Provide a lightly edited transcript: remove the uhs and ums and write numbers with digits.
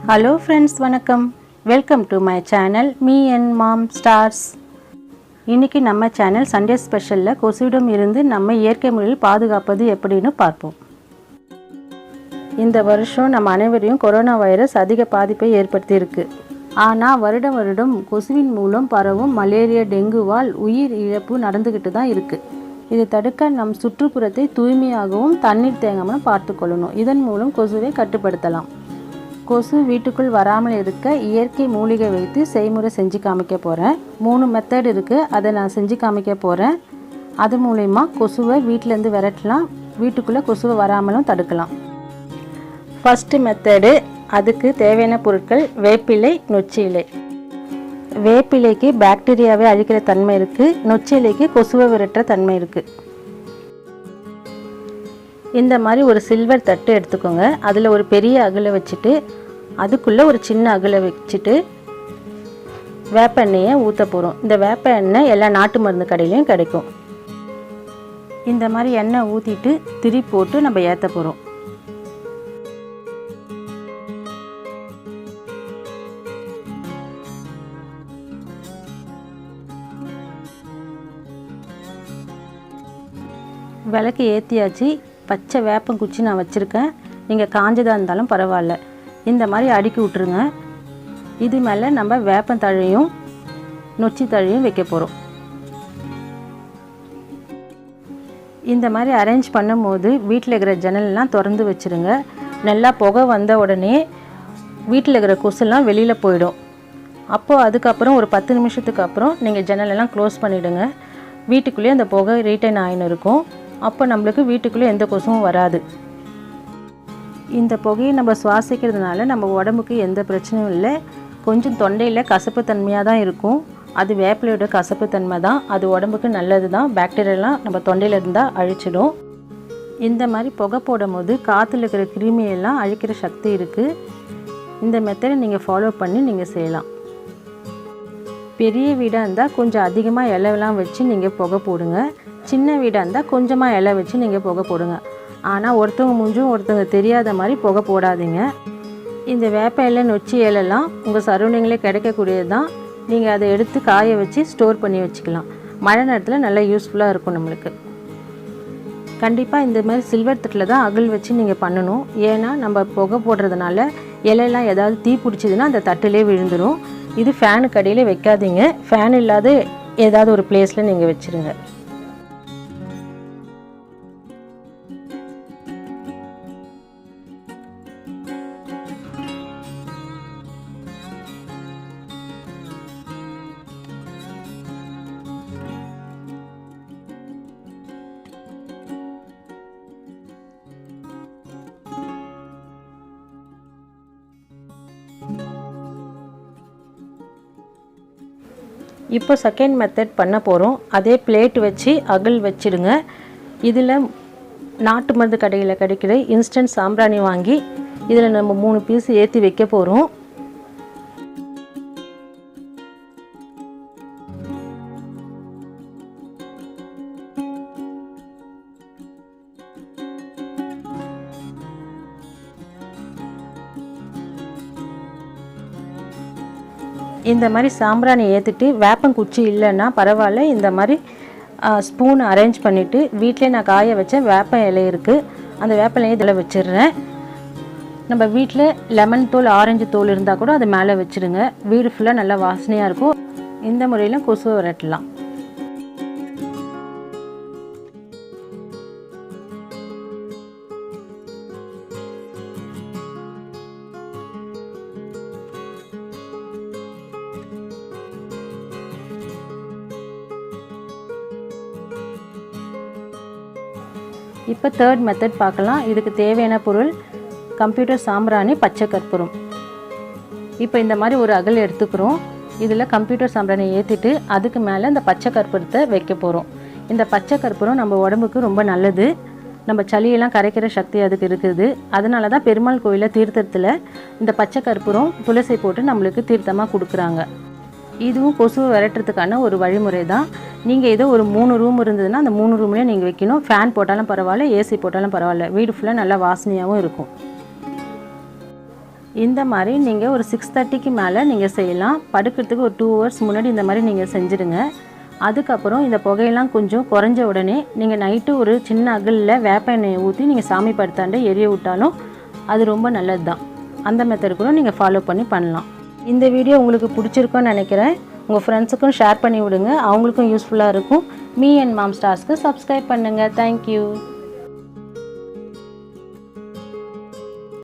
Hello friends, வணக்கம். Welcome to my channel Me&Mom Stars. இன்னைக்கு நம்ம சேனல் சண்டே ஸ்பெஷல்ல கொசுவிடம் இருந்து நம்ம இயற்கை முறையில் பாதுகாப்பது எப்படின்னு பார்ப்போம். இந்த வருஷம் நம்ம அனைவரையும் கொரோனா வைரஸ் அதிக பாதிப்பை ஏற்படுத்தி இருக்கு. ஆனா வருடம் கொசுவின் மூலம் பரவும் மலேரியா டெங்குவால் உயிர் இழப்பு நடந்துகிட்டு தான் இருக்கு. இதை தடுக்க நம் சுற்றுப்புறத்தை தூய்மையாகவும் தண்ணீர் தேங்காமல் பார்த்துக்கொள்ளணும். இதன் மூலம் கொசுவை கட்டுப்படுத்தலாம். கொசு வீட்டுக்குள் வராமல் இருக்க இயற்கை மூலிகை வைத்து செய்முறை செஞ்சு காமிக்க போகிறேன். 3 மெத்தட் இருக்குது, அதை நான் செஞ்சு காமிக்க போகிறேன். அது மூலயமா கொசுவை வீட்டிலேருந்து விரட்டலாம், வீட்டுக்குள்ளே கொசுவை வராமலும் தடுக்கலாம். ஃபஸ்ட்டு மெத்தடு, அதுக்கு தேவையான பொருட்கள் வேப்பிலை, நொச்சி இலை. வேப்பிலைக்கு பாக்டீரியாவை அழிக்கிற தன்மை இருக்குது, நொச்சி இலைக்கு கொசுவை விரட்டுற தன்மை இருக்குது. இந்த மாதிரி ஒரு சில்வர் தட்டு எடுத்துக்கோங்க. அதில் ஒரு பெரிய அகலை வச்சுட்டு அதுக்குள்ளே ஒரு சின்ன அகலை வச்சுட்டு வேப்ப எண்ணெயை ஊற்ற போகிறோம். இந்த வேப்ப எண்ணெய் எல்லா நாட்டு மருந்து கடையிலையும் கிடைக்கும். இந்த மாதிரி எண்ணெய் ஊற்றிட்டு திரி போட்டு நம்ம ஏற்ற போகிறோம். விளக்கு ஏற்றியாச்சு. பச்சை வேப்பங்குச்சி நான் வச்சுருக்கேன், நீங்கள் காஞ்சதாக இருந்தாலும் பரவாயில்ல. இந்த மாதிரி அடுக்கி விட்ருங்க. இது மேலே நம்ம வேப்பந்தழையும் நொச்சி தழையும் வைக்க போகிறோம். இந்த மாதிரி அரேஞ்ச் பண்ணும்போது வீட்டில் இருக்கிற ஜன்னல்லாம் திறந்து வச்சுருங்க. நல்லா புகை வந்த உடனே வீட்டில் இருக்கிற கொசுலாம் வெளியில் போயிடும். அப்போது அதுக்கப்புறம் ஒரு 10 நிமிஷத்துக்கு அப்புறம் நீங்கள் ஜன்னலெல்லாம் க்ளோஸ் பண்ணிவிடுங்க. வீட்டுக்குள்ளேயே அந்த புகை ரீட்டைன் ஆகின்னு இருக்கும். அப்போ நம்மளுக்கு வீட்டுக்குள்ளே எந்த கொசுவும் வராது. இந்த புகையை நம்ம சுவாசிக்கிறதுனால நம்ம உடம்புக்கு எந்த பிரச்சனையும் இல்லை. கொஞ்சம் தொண்டையில் கசப்பு தன்மையாக தான் இருக்கும். அது வேப்பிலையோட கசப்பு தன்மை தான், அது உடம்புக்கு நல்லது தான். பாக்டீரியெல்லாம் நம்ம தொண்டையில் இருந்தால் அழிச்சிடும். இந்த மாதிரி புகை போடும் போது காற்றுல இருக்கிற கிருமியெல்லாம் அழிக்கிற சக்தி இருக்குது. இந்த மெத்தடை நீங்கள் ஃபாலோ பண்ணி நீங்கள் செய்யலாம். பெரிய வீடாக இருந்தால் கொஞ்சம் அதிகமாக இலையெல்லாம் வச்சு நீங்கள் புகை போடுங்க. சின்ன வீடாக இருந்தால் கொஞ்சமாக இலை வச்சு நீங்கள் புகை போடுங்க. ஆனால் ஒருத்தவங்க மூஞ்சும் ஒருத்தவங்க தெரியாத மாதிரி புகை போடாதீங்க. இந்த வேப்ப இலை, நொச்சி இலைலாம் உங்கள் சரௌண்டிங்கில் கிடைக்கக்கூடியது தான். நீங்கள் அதை எடுத்து காய வச்சு ஸ்டோர் பண்ணி வச்சுக்கலாம். மழை நேரத்தில் நல்லா யூஸ்ஃபுல்லாக இருக்கும் நம்மளுக்கு. கண்டிப்பாக இந்த மாதிரி சில்வர் தட்டில் தான் அகல் வச்சு நீங்கள் பண்ணணும். ஏன்னா நம்ம புகை போடுறதுனால இலையெல்லாம் ஏதாவது தீ பிடிச்சிதுன்னா அந்த தட்டிலே விழுந்துடும். இது ஃபேனுக்கு அடியிலே வைக்காதீங்க. ஃபேன் இல்லாத ஏதாவது ஒரு பிளேஸில் நீங்கள் வச்சுருங்க. இப்போ செகண்ட் மெத்தட் பண்ண போகிறோம். அதே பிளேட் வச்சு அகல் வச்சுடுங்க. இதில் நாட்டு மருந்து கடையில் கிடைக்கிற இன்ஸ்டன்ட் சாம்பிராணி வாங்கி இதில் நம்ம 3 பீஸ் ஏற்றி வைக்க போகிறோம். இந்த மாதிரி சாம்பிராணி ஏற்றிட்டு வேப்பங்குச்சி இல்லைன்னா பரவாயில்ல, இந்த மாதிரி ஸ்பூன் அரேஞ்ச் பண்ணிவிட்டு வீட்டிலே நான் காய வச்ச வேப்ப இலை இருக்குது, அந்த வேப்ப இலையை இதில் வச்சிடுறேன். நம்ம வீட்டில் லெமன் தோல், ஆரஞ்சு தோல் இருந்தால் கூட அது மேலே வச்சுடுங்க. வீடு ஃபுல்லாக நல்லா வாசனையாக இருக்கும். இந்த முறையில் கொசுவை விரட்டலாம். இப்போ தேர்ட் மெத்தட் பார்க்கலாம். இதுக்கு தேவையான பொருள் கம்ப்யூட்டர் சாம்பிராணி, பச்சை கற்பூரம். இப்போ இந்த மாதிரி ஒரு அகல் எடுத்துக்கிறோம். இதில் கம்ப்யூட்டர் சாம்பிராணி ஏற்றிட்டு அதுக்கு மேலே இந்த பச்சை கற்பூரத்தை வைக்க போகிறோம். இந்த பச்சை கற்பூரம் நம்ம உடம்புக்கு ரொம்ப நல்லது. நம்ம சளியெல்லாம் கரைக்கிற சக்தி அதுக்கு இருக்குது. அதனால தான் பெருமாள் கோயிலில் தீர்த்தத்தில் இந்த பச்சை கற்பூரம் துளசி போட்டு நம்மளுக்கு தீர்த்தமாக கொடுக்குறாங்க. இதுவும் கொசுவை விரட்டுறதுக்கான ஒரு வழிமுறை தான். நீங்கள் ஏதோ ஒரு 3 ரூம் இருந்ததுன்னா அந்த 3 ரூம்லேயும் நீங்கள் வைக்கணும். ஃபேன் போட்டாலும் பரவாயில்ல, ஏசி போட்டாலும் பரவாயில்ல. வீடு ஃபுல்லாக நல்லா வாசனையாகவும் இருக்கும். இந்த மாதிரி நீங்கள் ஒரு 6:30க்கு மேலே நீங்கள் செய்யலாம். படுக்கிறதுக்கு ஒரு 2 hours முன்னாடி இந்த மாதிரி நீங்கள் செஞ்சுருங்க. அதுக்கப்புறம் இந்த புகையெல்லாம் கொஞ்சம் குறைஞ்ச உடனே நீங்கள் நைட்டு ஒரு சின்ன அகலில் வேப்ப எண்ணெயை ஊற்றி நீங்கள் சாமி படுத்தாண்ட எரிய விட்டாலும் அது ரொம்ப நல்லது தான். அந்த மெத்தட் கூட நீங்கள் ஃபாலோ பண்ணலாம். இந்த வீடியோ உங்களுக்கு பிடிச்சிருக்குன்னு நினைக்கிறேன். உங்கள் ஃப்ரெண்ட்ஸுக்கும் ஷேர் பண்ணி விடுங்க, அவங்களுக்கும் யூஸ்ஃபுல்லாக இருக்கும். Me&Mom ஸ்டார்ஸ்க்கு சப்ஸ்கிரைப் பண்ணுங்கள். தேங்க்யூ.